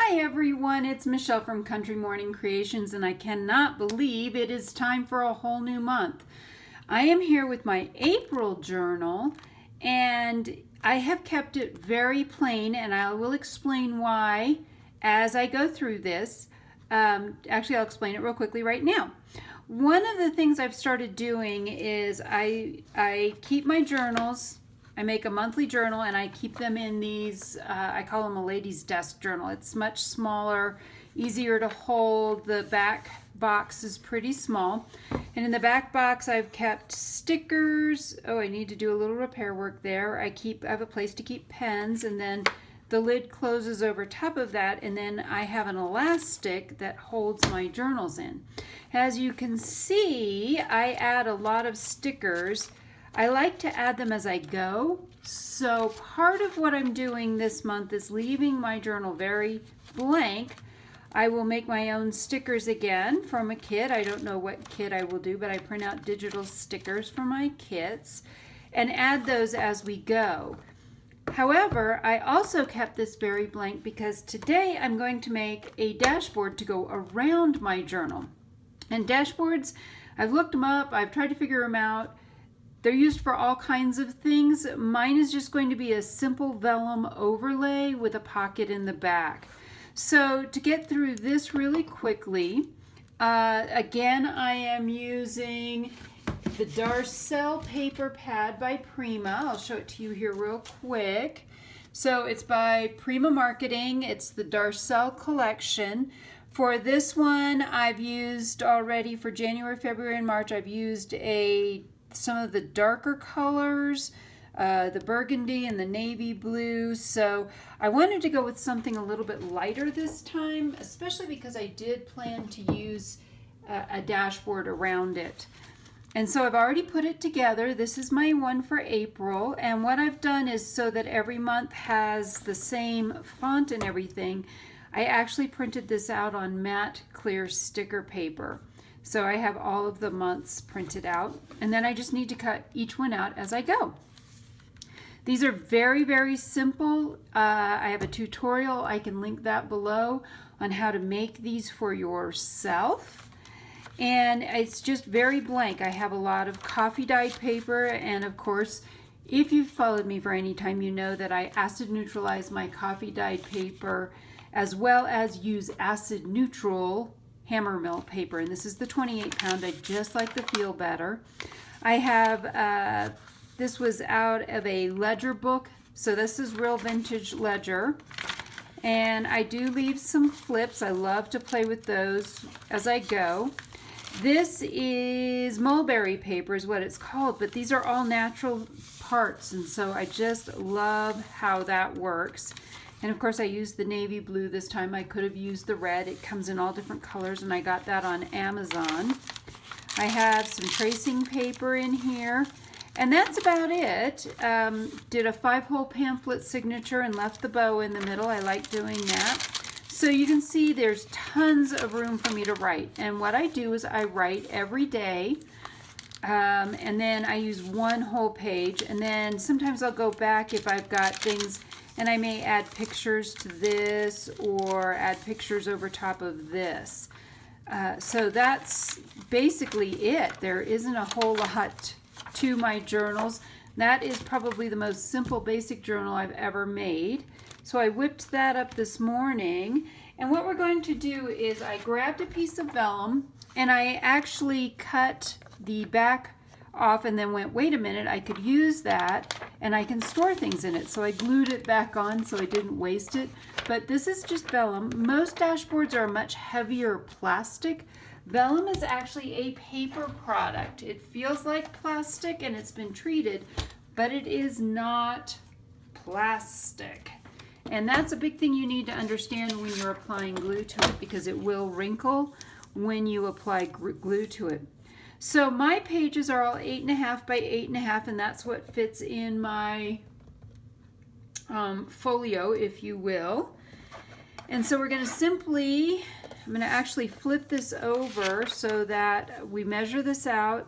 Hi everyone, it's Michelle from Country Morning Creations, and I cannot believe it is time for a whole new month. I am here with my April journal, and I have kept it very plain, and I will explain why as I go through this. Actually, I'll explain it real quickly right now. One of the things I've started doing is I keep my journals. I make a monthly journal and I keep them in these, I call them a lady's desk journal. It's much smaller, easier to hold. The back box is pretty small. And in the back box I've kept stickers. Oh, I need to do a little repair work there. I have a place to keep pens, and then the lid closes over top of that, and then I have an elastic that holds my journals in. As you can see, I add a lot of stickers. I like to add them as I go. So part of what I'm doing this month is leaving my journal very blank. I will make my own stickers again from a kit. I don't know what kit I will do, but I print out digital stickers for my kits and add those as we go. However, I also kept this very blank because today I'm going to make a dashboard to go around my journal. And dashboards, I've looked them up, I've tried to figure them out. They're used for all kinds of things. Mine is just going to be a simple vellum overlay with a pocket in the back. So to get through this really quickly, again, I am using the Darcel paper pad by Prima. I'll show it to you here real quick. So it's by Prima Marketing. It's the Darcel collection. For this one, I've used already for January, February, and March, I've used some of the darker colors, the burgundy and the navy blue. So I wanted to go with something a little bit lighter this time, especially because I did plan to use a dashboard around it. And so I've already put it together. This is my one for April. And what I've done is, so that every month has the same font and everything, I actually printed this out on matte clear sticker paper. So I have all of the months printed out, and then I just need to cut each one out as I go. These are very, very simple. I have a tutorial, I can link that below, on how to make these for yourself. And it's just very blank. I have a lot of coffee dyed paper, and of course, if you've followed me for any time, you know that I acid neutralize my coffee dyed paper, as well as use acid neutral hammer mill paper, and this is the 28 pound. I just like the feel better. I have, this was out of a ledger book, so this is real vintage ledger, and I do leave some flips. I love to play with those as I go. This is mulberry paper is what it's called, but these are all natural parts, and so I just love how that works. And of course I used the navy blue this time. I could have used the red. It comes in all different colors, and I got that on Amazon. I have some tracing paper in here, and that's about it. Did a 5-hole pamphlet signature and left the bow in the middle. I like doing that. So you can see there's tons of room for me to write. And what I do is I write every day, and then I use one whole page, and then sometimes I'll go back if I've got things, and I may add pictures to this or add pictures over top of this. So that's basically it. There isn't a whole lot to my journals. That is probably the most simple basic journal I've ever made. So I whipped that up this morning, and what we're going to do is I grabbed a piece of vellum and I actually cut the back off and then went, wait a minute, I could use that and I can store things in it. So I glued it back on so I didn't waste it. But this is just vellum. Most dashboards are much heavier plastic. Vellum is actually a paper product. It feels like plastic and it's been treated, but it is not plastic. And that's a big thing you need to understand when you're applying glue to it, because it will wrinkle when you apply glue to it. So my pages are all 8.5 by 8.5, and that's what fits in my folio, if you will. And so we're going to simply, I'm going to actually flip this over so that we measure this out,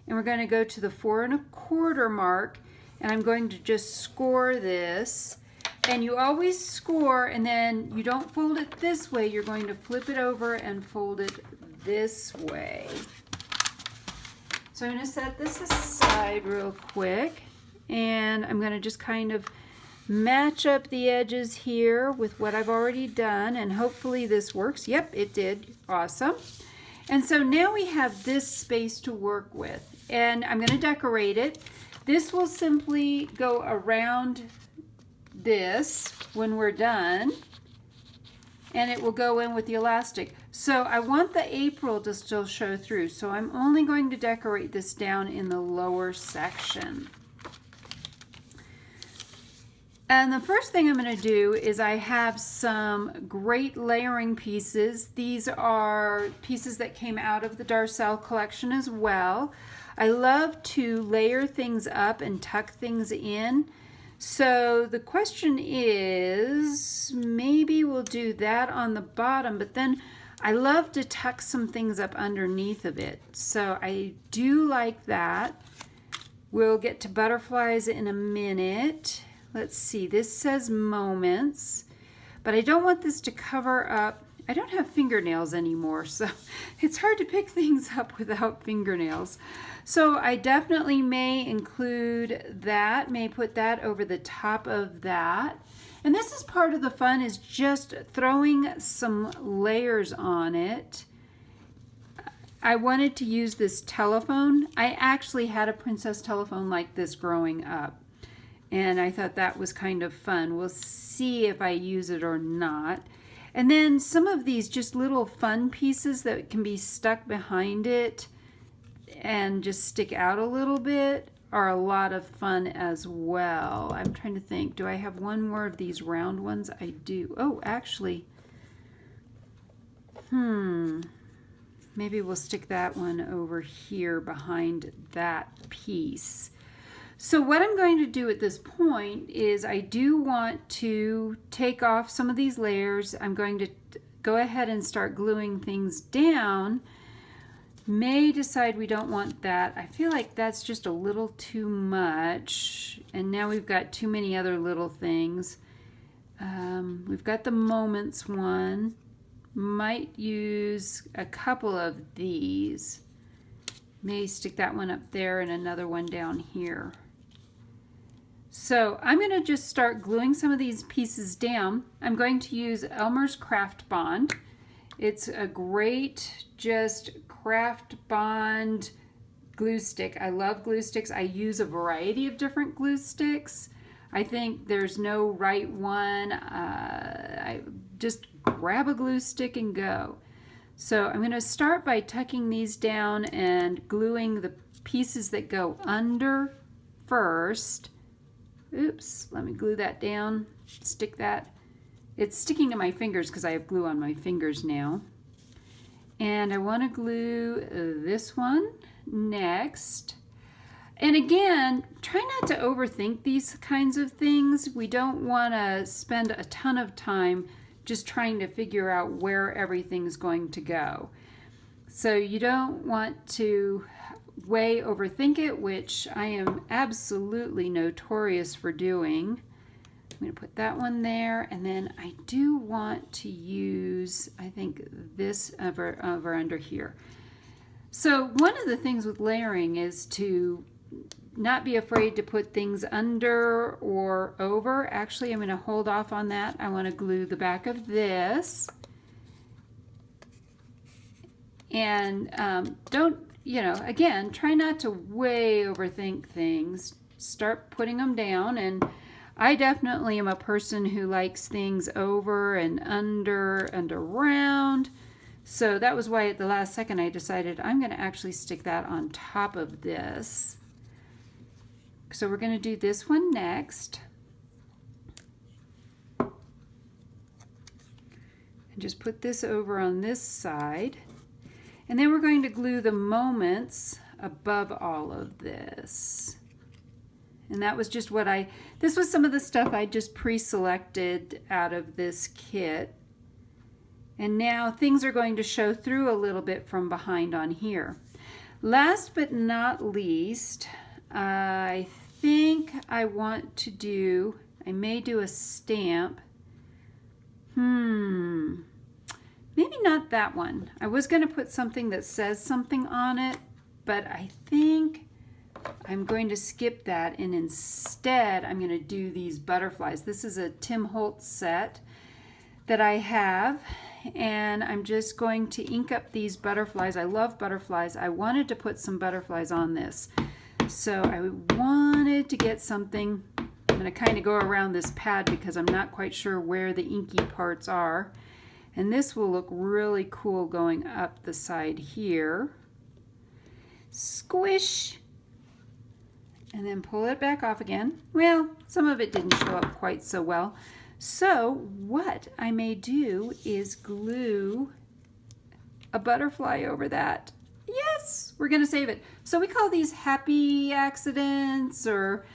and we're going to go to the 4 1/4 mark, and I'm going to just score this. And you always score, and then you don't fold it this way. You're going to flip it over and fold it this way. So I'm going to set this aside real quick, and I'm going to just kind of match up the edges here with what I've already done, and hopefully this works. Yep, it did. Awesome. And so now we have this space to work with, and I'm going to decorate it. This will simply go around this when we're done, and it will go in with the elastic. So I want the April to still show through, so I'm only going to decorate this down in the lower section. And the first thing I'm going to do is I have some great layering pieces. These are pieces that came out of the Darcel collection as well. I love to layer things up and tuck things in. So the question is, maybe we'll do that on the bottom, but then I love to tuck some things up underneath of it. So I do like that. We'll get to butterflies in a minute. Let's see, this says moments, but I don't want this to cover up. I don't have fingernails anymore, so it's hard to pick things up without fingernails. So I definitely may include that, may put that over the top of that. And this is part of the fun, is just throwing some layers on it. I wanted to use this telephone. I actually had a princess telephone like this growing up, and I thought that was kind of fun. We'll see if I use it or not. And then some of these just little fun pieces that can be stuck behind it and just stick out a little bit are a lot of fun as well. I'm trying to think, do I have one more of these round ones? I do. Oh, actually, maybe we'll stick that one over here behind that piece. So what I'm going to do at this point is I do want to take off some of these layers. I'm going to go ahead and start gluing things down. May decide we don't want that. I feel like that's just a little too much. And now we've got too many other little things. We've got the moments one. Might use a couple of these. May stick that one up there and another one down here. So I'm going to just start gluing some of these pieces down. I'm going to use Elmer's Craft Bond. It's a great just craft bond glue stick. I love glue sticks. I use a variety of different glue sticks. I think there's no right one. I just grab a glue stick and go. So I'm going to start by tucking these down and gluing the pieces that go under first. Oops, let me glue that down, stick that. It's sticking to my fingers because I have glue on my fingers now. And I want to glue this one next. And again, try not to overthink these kinds of things. We don't want to spend a ton of time just trying to figure out where everything's going to go. So you don't want to way overthink it, which I am absolutely notorious for doing. I'm going to put that one there, and then I do want to use, I think, this over under here. So one of the things with layering is to not be afraid to put things under or over. Actually, I'm going to hold off on that. I want to glue the back of this. And don't, again, try not to way overthink things. Start putting them down. And I definitely am a person who likes things over and under and around. So that was why at the last second I decided I'm going to actually stick that on top of this. So we're going to do this one next. And just put this over on this side. And then we're going to glue the moments above all of this. And that was just what this was some of the stuff I just pre-selected out of this kit. And now things are going to show through a little bit from behind on here. Last but not least, I think I want to do, I may do a stamp. Maybe not that one. I was going to put something that says something on it, but I think I'm going to skip that, and instead I'm going to do these butterflies. This is a Tim Holtz set that I have, and I'm just going to ink up these butterflies. I love butterflies. I wanted to put some butterflies on this, so I wanted to get something. I'm going to kind of go around this pad because I'm not quite sure where the inky parts are, and this will look really cool going up the side here. Squish! And then pull it back off again. Well, some of it didn't show up quite so well. So what I may do is glue a butterfly over that. Yes, we're gonna save it. So we call these happy accidents or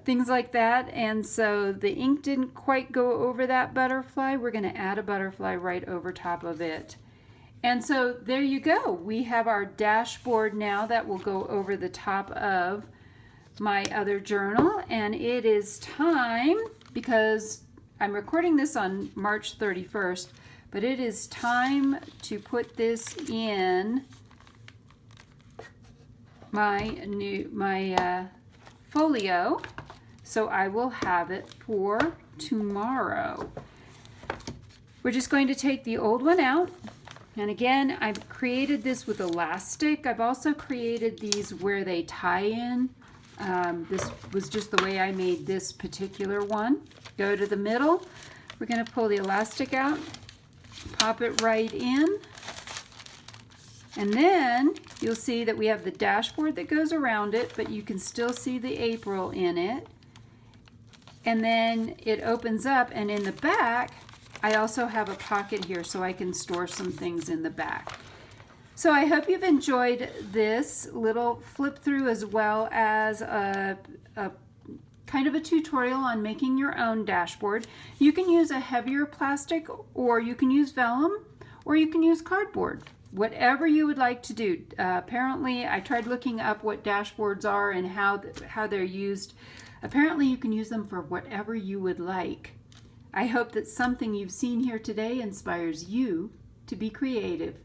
things like that. And so the ink didn't quite go over that butterfly. We're gonna add a butterfly right over top of it. And so there you go. We have our dashboard now that will go over the top of my other journal, and it is time, because I'm recording this on March 31st, but it is time to put this in my folio, so I will have it for tomorrow. We're just going to take the old one out. And again, I've created this with elastic. I've also created these where they tie in. This was just the way I made this particular one. Go to the middle. We're going to pull the elastic out, pop it right in, and then you'll see that we have the dashboard that goes around it, but you can still see the April in it. And then it opens up, and in the back, I also have a pocket here so I can store some things in the back. So I hope you've enjoyed this little flip through, as well as a kind of a tutorial on making your own dashboard. You can use a heavier plastic, or you can use vellum, or you can use cardboard. Whatever you would like to do. Apparently, I tried looking up what dashboards are and how they're used. Apparently, you can use them for whatever you would like. I hope that something you've seen here today inspires you to be creative.